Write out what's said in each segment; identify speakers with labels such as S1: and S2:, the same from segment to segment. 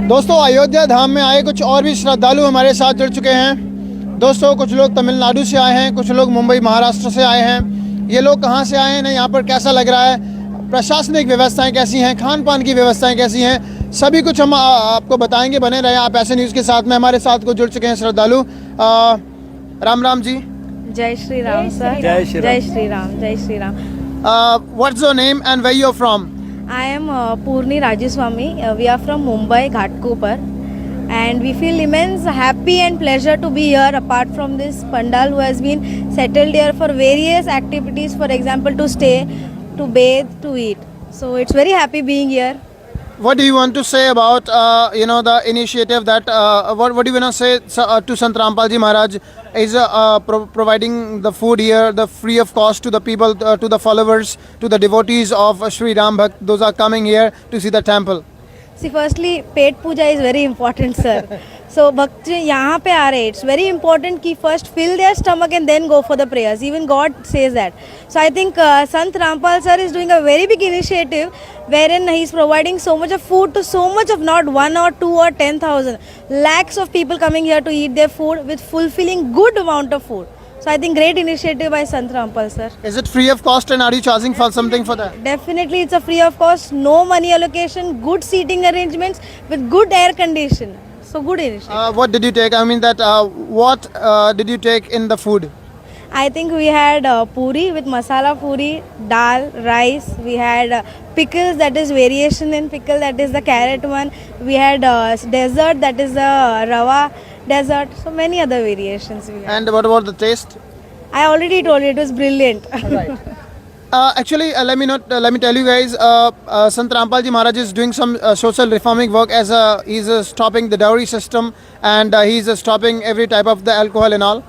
S1: दोस्तों, अयोध्या धाम में आए कुछ और भी श्रद्धालु हमारे साथ जुड़ चुके हैं। दोस्तों, कुछ लोग तमिलनाडु से आए हैं, कुछ लोग मुंबई महाराष्ट्र से आए हैं। ये लोग कहाँ से आए हैं, यहाँ पर कैसा लग रहा है, प्रशासनिक व्यवस्थाएं कैसी हैं, खान पान की व्यवस्थाएं कैसी हैं, सभी कुछ हम आपको बताएंगे। बने रहे आप ऐसे न्यूज़ के साथ में। हमारे साथ कुछ जुड़ चुके हैं श्रद्धालु। राम राम जी।
S2: जय श्री राम सर।
S3: जय श्री राम।
S2: जय श्री राम। जय Shri Ram.
S1: What's your name and where you are from?
S2: I am Purni Rajaswamy. We are from Mumbai, Ghatkopar, and we feel immense happy and pleasure to be here. Apart from this pandal, who has been settled here for various activities, for example, to stay, to bathe, to eat. So it's very happy being here.
S1: What do you want to say about the initiative that what do you want to say to Sant Rampal Ji Maharaj is providing the food here, the free of cost to the people, to the followers, to the devotees of Shri Ram Bhakt, those are coming here to see the temple?
S2: See, firstly, pet puja is very important, sir. So भक्त यहाँ पे आ रहे हैं. It's very important कि first fill their stomach and then go for the prayers. Even God says that. So I think Sant Rampal sir is doing a very big initiative wherein he is providing so much of food to so much of not 1 or 2 or 10,000 lakhs of people coming here to eat their food with fulfilling good amount of food. So I think great initiative by Sant Rampal sir.
S1: Is it free of cost and are you charging for something for that?
S2: Definitely it's a free of cost, no money allocation, good seating arrangements with good air condition. So good initiative.
S1: What did you take? I mean that what did you take in the food?
S2: I think we had puri with masala puri, dal, rice. We had pickles, that is variation in pickle, that is the carrot one. We had dessert, that is the rava dessert. So many other variations we had.
S1: And what about the taste?
S2: I already told you it was brilliant.
S1: Right. Actually, let me tell you guys. Sant Rampal Ji Maharaj is doing some social reforming work as he's stopping the dowry system and he's stopping every type of the alcohol and all.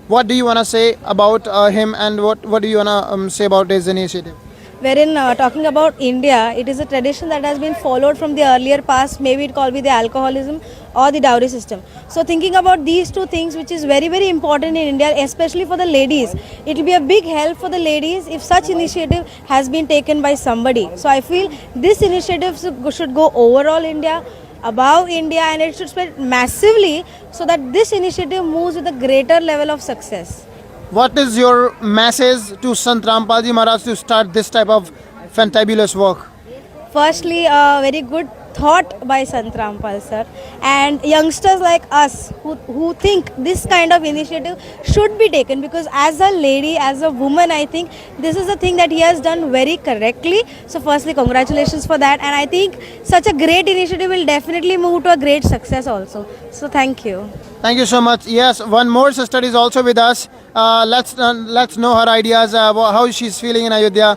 S1: What do you wanna say about him and what do you wanna say about his initiative?
S2: Wherein talking about India, it is a tradition that has been followed from the earlier past. Maybe it could be the alcoholism or the dowry system. So thinking about these two things, which is very very important in India, especially for the ladies, it will be a big help for the ladies if such initiative has been taken by somebody. So I feel this initiative should go overall India, above India, and it should spread massively so that this initiative moves with a greater level of success.
S1: What is your message to Sant Rampal Ji Maharaj to start this type of fantabulous work?
S2: Firstly, a very good thought by Sant Rampal sir, and youngsters like us who think this kind of initiative should be taken, because as a lady, as a woman, I think this is a thing that he has done very correctly. So firstly, congratulations for that, and I think such a great initiative will definitely move to a great success also. So thank you.
S1: Thank you so much. Yes, one more sister is also with us. Let's know her ideas, how she's feeling in Ayodhya.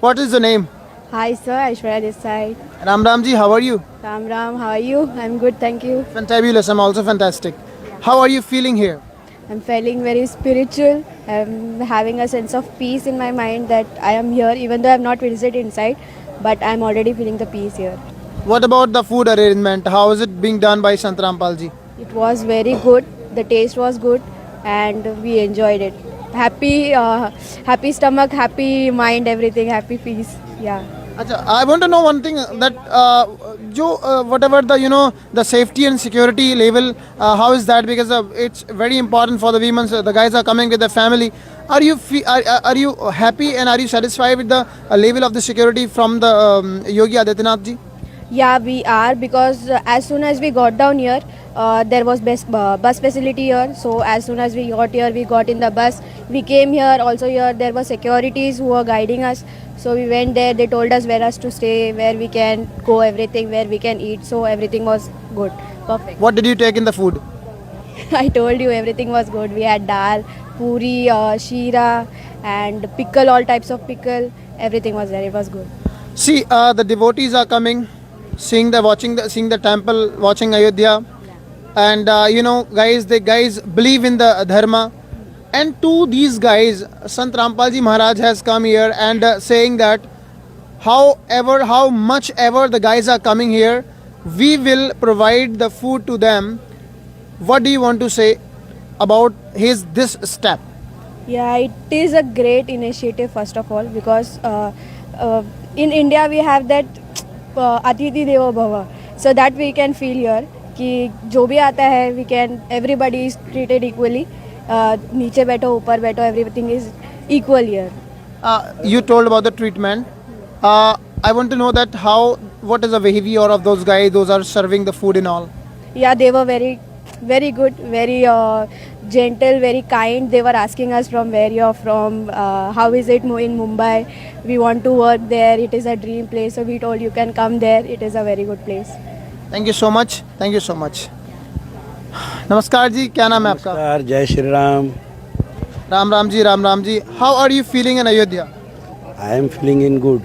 S1: What is the name?
S4: Hi sir, Aishwarya this side.
S1: Ram Ram ji, how are you?
S4: Ram Ram, how are you? I'm good, thank you.
S1: Fantabulous, I'm also fantastic. How are you feeling here?
S4: I'm feeling very spiritual. I'm having a sense of peace in my mind that I am here, even though I have not visited inside, but I'm already feeling the peace here.
S1: What about the food arrangement? How is it being done by Sant Rampal ji?
S4: It was very good, the taste was good, and we enjoyed it. Happy stomach, happy mind, everything, happy peace. Yeah.
S1: Achha, I want to know one thing that whatever the safety and security level, how is that? Because it's very important for the women. So the guys are coming with their family. Are you happy and are you satisfied with the level of the security from the Yogi Adityanath ji?
S4: Yeah, we are, because as soon as we got down here, there was bus facility here. So as soon as we got here, we got in the bus. We came here. Also here there were securities who were guiding us. So we went there. They told us where us to stay, where we can go, everything, where we can eat. So everything was good, perfect.
S1: What did you take in the food?
S4: I told you everything was good. We had dal, puri, sheera, and pickle, all types of pickle. Everything was there. It was good.
S1: See, the devotees are coming, seeing the temple, watching Ayodhya, and guys, the guys believe in the dharma, and to these guys, Sant Rampal Ji Maharaj has come here and saying that how much ever the guys are coming here, we will provide the food to them. What do you want to say about this step?
S4: Yeah, it is a great initiative first of all, because in India we have that Atithi Devo Bhava. so that we can feel here कि जो भी आता है we can everybody is treated equally. नीचे बैठो ऊपर बैठो everything is equal here.
S1: You told about the treatment. I want to know that what is the behavior of those guys, those are serving the food and all.
S4: Yeah, they were very good, very gentle, very kind. They were asking us from where you're from, how is it in Mumbai, we want to work there, it is a dream place, so we told you can come there, it is a very good place.
S1: Thank you so much. Thank you so much. नमस्कार जी, क्या नाम है आपका?
S3: नमस्कार, जय Shri Ram.
S1: Ram Ram ji, Ram Ram ji. How are you feeling in Ayodhya?
S3: I am feeling in good.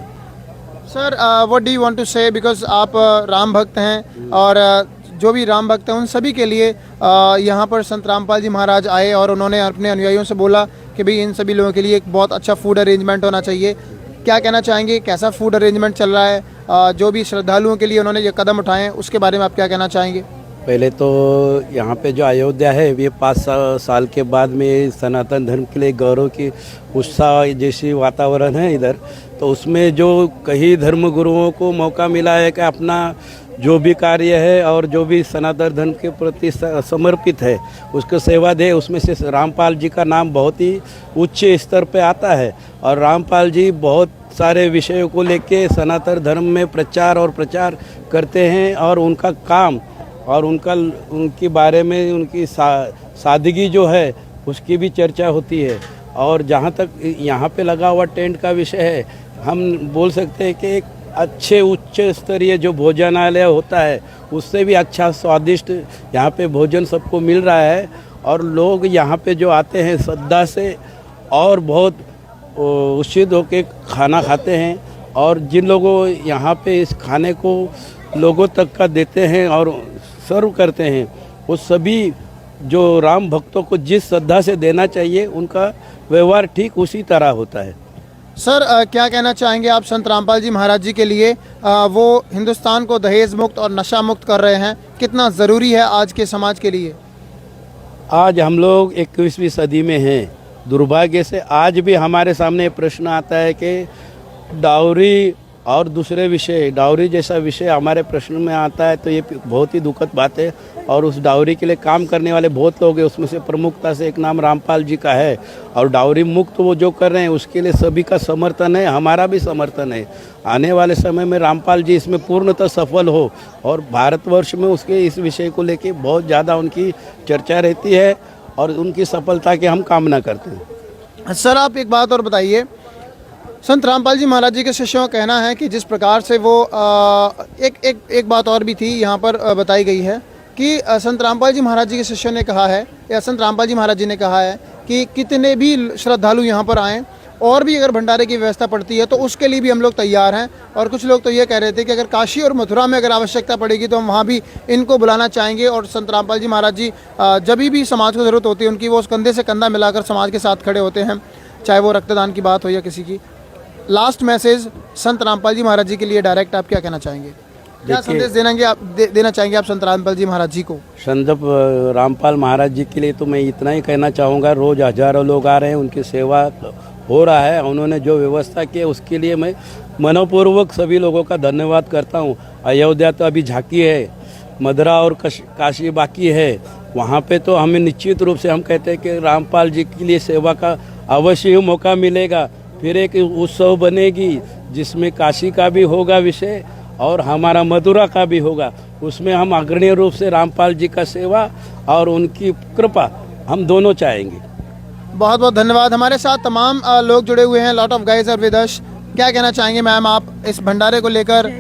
S1: Sir what do you want to say, because आप राम भक्त हैं और जो भी राम भक्त हैं उन सभी के लिए यहाँ पर संत रामपाल जी महाराज आए और उन्होंने अपने अनुयायियों से बोला कि भाई इन सभी लोगों के लिए एक बहुत अच्छा फूड अरेंजमेंट होना चाहिए. क्या कहना चाहेंगे, कैसा फूड अरेंजमेंट चल रहा है, जो भी श्रद्धालुओं के लिए उन्होंने ये कदम उठाए हैं उसके बारे में आप क्या कहना चाहेंगे?
S3: पहले तो यहाँ पे जो अयोध्या है ये 5 साल के बाद में सनातन धर्म के लिए गौरव की उत्साह जैसी वातावरण है इधर, तो उसमें जो कई धर्म गुरुओं को मौका मिला है कि अपना जो भी कार्य है और जो भी सनातन धर्म के प्रति समर्पित है उसको सेवा दे. उसमें से रामपाल जी का नाम बहुत ही उच्च स्तर पे आता है और रामपाल जी बहुत सारे विषयों को लेके सनातन धर्म में प्रचार और प्रचार करते हैं और उनका काम और उनके बारे में उनकी सादगी जो है उसकी भी चर्चा होती है. और जहाँ तक यहाँ पे लगा हुआ टेंट का विषय है, हम बोल सकते हैं कि एक अच्छे उच्च स्तरीय जो भोजनालय होता है उससे भी अच्छा स्वादिष्ट यहाँ पे भोजन सबको मिल रहा है और लोग यहाँ पे जो आते हैं श्रद्धा से और बहुत उत्साहित होकर खाना खाते हैं. और जिन लोगों यहाँ पे इस खाने को लोगों तक का देते हैं और सर्व करते हैं वो सभी जो राम भक्तों को जिस श्रद्धा से देना चाहिए उनका व्यवहार ठीक उसी तरह होता है.
S1: सर क्या कहना चाहेंगे आप संत रामपाल जी महाराज जी के लिए, वो हिंदुस्तान को दहेज मुक्त और नशा मुक्त कर रहे हैं, कितना ज़रूरी है आज के समाज के लिए?
S3: आज हम लोग 21वीं सदी में हैं. दुर्भाग्य से आज भी हमारे सामने प्रश्न आता है कि डाउरी और दूसरे विषय, डाउरी जैसा विषय हमारे प्रश्न में आता है, तो ये बहुत ही दुखद बात है. और उस डाउरी के लिए काम करने वाले बहुत लोग हैं, उसमें से प्रमुखता से एक नाम रामपाल जी का है. और डाउरी मुक्त वो जो कर रहे हैं उसके लिए सभी का समर्थन है, हमारा भी समर्थन है. आने वाले समय में रामपाल जी इसमें पूर्णतः सफल हो और भारतवर्ष में उसके इस विषय को लेके बहुत ज़्यादा उनकी चर्चा रहती है और उनकी सफलता की हम कामना करते हैं.
S1: सर आप एक बात और बताइए, संत रामपाल जी महाराज जी के शिष्यों का कहना है कि जिस प्रकार से वो एक बात और भी थी यहाँ पर बताई गई है कि संत रामपाल जी महाराज जी के शिष्यों ने कहा है या संत रामपाल जी महाराज जी ने कहा है कि कितने भी श्रद्धालु यहाँ पर आएँ और भी अगर भंडारे की व्यवस्था पड़ती है तो उसके लिए भी हम लोग तैयार हैं. और कुछ लोग तो ये कह रहे थे कि अगर काशी और मथुरा में अगर आवश्यकता पड़ेगी तो हम वहाँ भी इनको बुलाना चाहेंगे. और संत रामपाल जी महाराज जी जब भी समाज को ज़रूरत होती है उनकी वो कंधे से कंधा मिलाकर समाज के साथ खड़े होते हैं, चाहे वो रक्तदान की बात हो या किसी की. लास्ट मैसेज संत रामपाल जी महाराज जी के लिए डायरेक्ट आप क्या कहना चाहेंगे, क्या संदेश देना चाहेंगे आप संत रामपाल जी महाराज जी को?
S3: संत रामपाल महाराज जी के लिए तो मैं इतना ही कहना चाहूँगा, रोज़ हजारों लोग आ रहे हैं, उनकी सेवा हो रहा है. उन्होंने जो व्यवस्था की है उसके लिए मैं मनोपूर्वक सभी लोगों का धन्यवाद करता हूँ. अयोध्या तो अभी झांकी है, मथुरा और काशी बाकी है. वहाँ पे तो हमें निश्चित रूप से हम कहते हैं कि रामपाल जी के लिए सेवा का अवश्य ही मौका मिलेगा. फिर एक उत्सव बनेगी जिसमें काशी का भी होगा विषय और हमारा मथुरा का भी होगा. उसमें हम अग्रणी रूप से रामपाल जी का सेवा और उनकी कृपा हम दोनों चाहेंगे.
S1: बहुत बहुत धन्यवाद. हमारे साथ तमाम लोग जुड़े हुए हैं, lot of guys are with us. क्या कहना चाहेंगे मैम आप इस भंडारे को लेकर,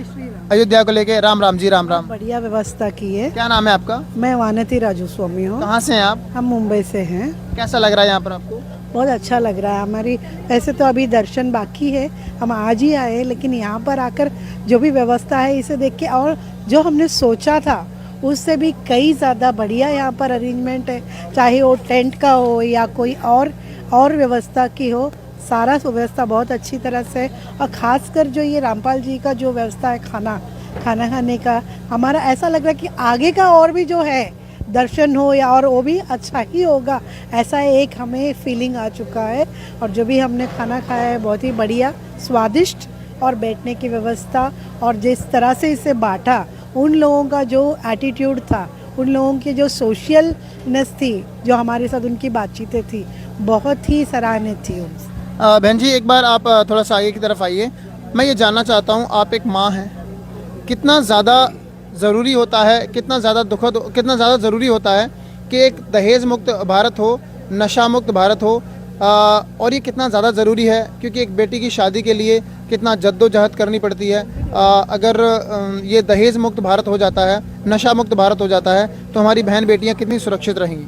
S1: अयोध्या को लेकर? राम राम जी, राम राम.
S5: बढ़िया व्यवस्था की है.
S1: क्या नाम है आपका?
S5: मैं वानती राजू स्वामी हूँ.
S1: कहाँ से हैं आप?
S5: हम मुंबई से हैं.
S1: कैसा लग रहा है यहाँ पर आपको?
S5: बहुत अच्छा लग रहा है. हमारी वैसे तो अभी दर्शन बाकी है, हम आज ही आए, लेकिन यहाँ पर आकर जो भी व्यवस्था है इसे देख के और जो हमने सोचा था उससे भी कई ज़्यादा बढ़िया यहाँ पर अरेंजमेंट है. चाहे वो टेंट का हो या कोई और व्यवस्था की हो, सारा व्यवस्था बहुत अच्छी तरह से. और ख़ासकर जो ये रामपाल जी का जो व्यवस्था है खाना खाने का, हमारा ऐसा लग रहा है कि आगे का और भी जो है दर्शन हो या और वो भी अच्छा ही होगा, ऐसा एक हमें फीलिंग आ चुका है. और जो भी हमने खाना खाया है बहुत ही बढ़िया, स्वादिष्ट और बैठने की व्यवस्था और जिस तरह से इसे बांटा उन लोगों का जो एटीट्यूड था, उन लोगों की जो सोशलनेस थी, जो हमारे साथ उनकी बातचीतें थी, बहुत ही सराहनीय थी।
S1: बहन जी एक बार आप थोड़ा सा आगे की तरफ आइए। मैं ये जानना चाहता हूँ, आप एक माँ हैं, कितना ज़्यादा ज़रूरी होता है, कितना ज़्यादा ज़रूरी होता है कि एक दहेज मुक्त भारत हो, नशा मुक्त भारत हो, और ये कितना ज़्यादा ज़रूरी है क्योंकि एक बेटी की शादी के लिए कितना जद्दोजहद करनी पड़ती है। अगर ये दहेज मुक्त भारत हो जाता है, नशा मुक्त भारत हो जाता है, तो हमारी बहन बेटियां कितनी सुरक्षित रहेंगी।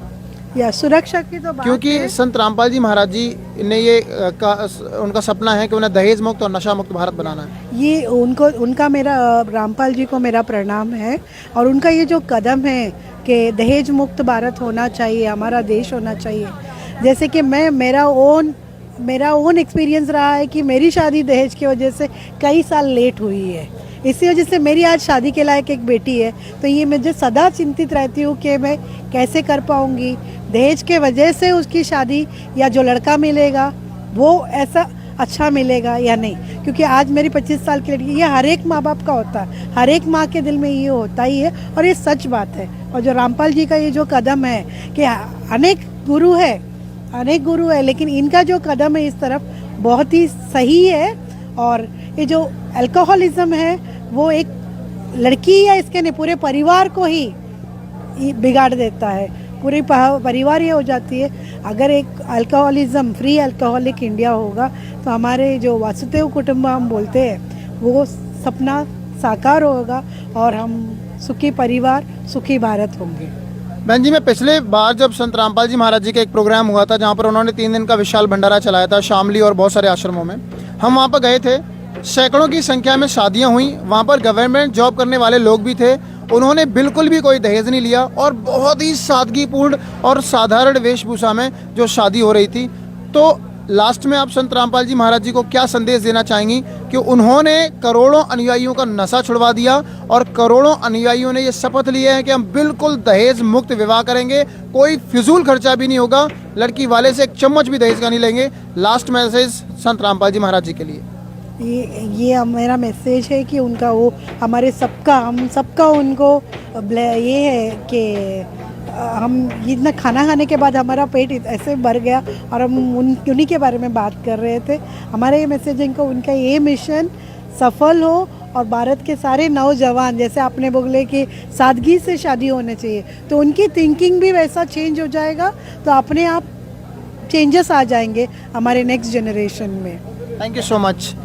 S5: या सुरक्षा की तो बात
S1: क्योंकि
S5: है।
S1: संत रामपाल जी महाराज जी ने ये उनका सपना है कि उन्हें दहेज मुक्त और नशा मुक्त भारत बनाना है।
S5: ये उनका मेरा रामपाल जी को मेरा प्रणाम है। और उनका ये जो कदम है कि दहेज मुक्त भारत होना चाहिए, हमारा देश होना चाहिए। जैसे कि मेरा ओन एक्सपीरियंस रहा है कि मेरी शादी दहेज की वजह से कई साल लेट हुई है। इसी वजह से मेरी आज शादी के लायक एक बेटी है, तो ये मुझे सदा चिंतित रहती हूँ कि मैं कैसे कर पाऊँगी। दहेज के वजह से उसकी शादी या जो लड़का मिलेगा वो ऐसा अच्छा मिलेगा या नहीं, क्योंकि आज मेरी 25 साल की लड़की, ये हर एक माँ बाप का होता है, हर एक माँ के दिल में ये होता ही है और ये सच बात है। और जो रामपाल जी का ये जो कदम है कि अनेक गुरु है, लेकिन इनका जो कदम है इस तरफ बहुत ही सही है। और ये जो अल्कोहलिज्म है वो एक लड़की या इसके नहीं पूरे परिवार को ही बिगाड़ देता है, पूरी परिवार ये हो जाती है। अगर एक अल्कोहलिज्म फ्री अल्कोहलिक इंडिया होगा तो हमारे जो वासुदेव कुटुंब हम बोलते हैं वो सपना साकार होगा और हम सुखी परिवार सुखी भारत होंगे।
S1: बहन जी मैं पिछले बार जब संत रामपाल जी महाराज जी का एक प्रोग्राम हुआ था जहाँ पर उन्होंने 3 दिन का विशाल भंडारा चलाया था शामली और बहुत सारे आश्रमों में, हम वहाँ पर गए थे। सैकड़ों की संख्या में शादियाँ हुई, वहाँ पर गवर्नमेंट जॉब करने वाले लोग भी थे। उन्होंने बिल्कुल भी कोई दहेज नहीं लिया और बहुत ही सादगीपूर्ण और साधारण वेशभूषा में जो शादी हो रही थी। तो लास्ट में आप संत रामपाल जी महाराज जी को क्या संदेश देना चाहेंगी कि उन्होंने करोड़ों अनुयायियों का नशा छुड़वा दिया और करोड़ों अनुयायियों ने ये शपथ लिए हैं कि हम बिल्कुल दहेज मुक्त विवाह करेंगे, कोई फिजूल खर्चा भी नहीं होगा, लड़की वाले से एक चम्मच भी दहेज का नहीं लेंगे। लास्ट मैसेज संत रामपाल जी महाराज जी के लिए।
S5: ये मेरा मैसेज है कि उनका वो हम सबका उनको ये है कि हम इतना खाना खाने के बाद हमारा पेट ऐसे भर गया और हम उन्हीं के बारे में बात कर रहे थे। हमारा ये मैसेज है इनको, उनका ये मिशन सफल हो और भारत के सारे नौजवान, जैसे आपने बोले कि सादगी से शादी होनी चाहिए, तो उनकी थिंकिंग भी वैसा चेंज हो जाएगा, तो अपने आप चेंजेस आ जाएंगे हमारे नेक्स्ट जनरेशन में।
S1: Thank you so much.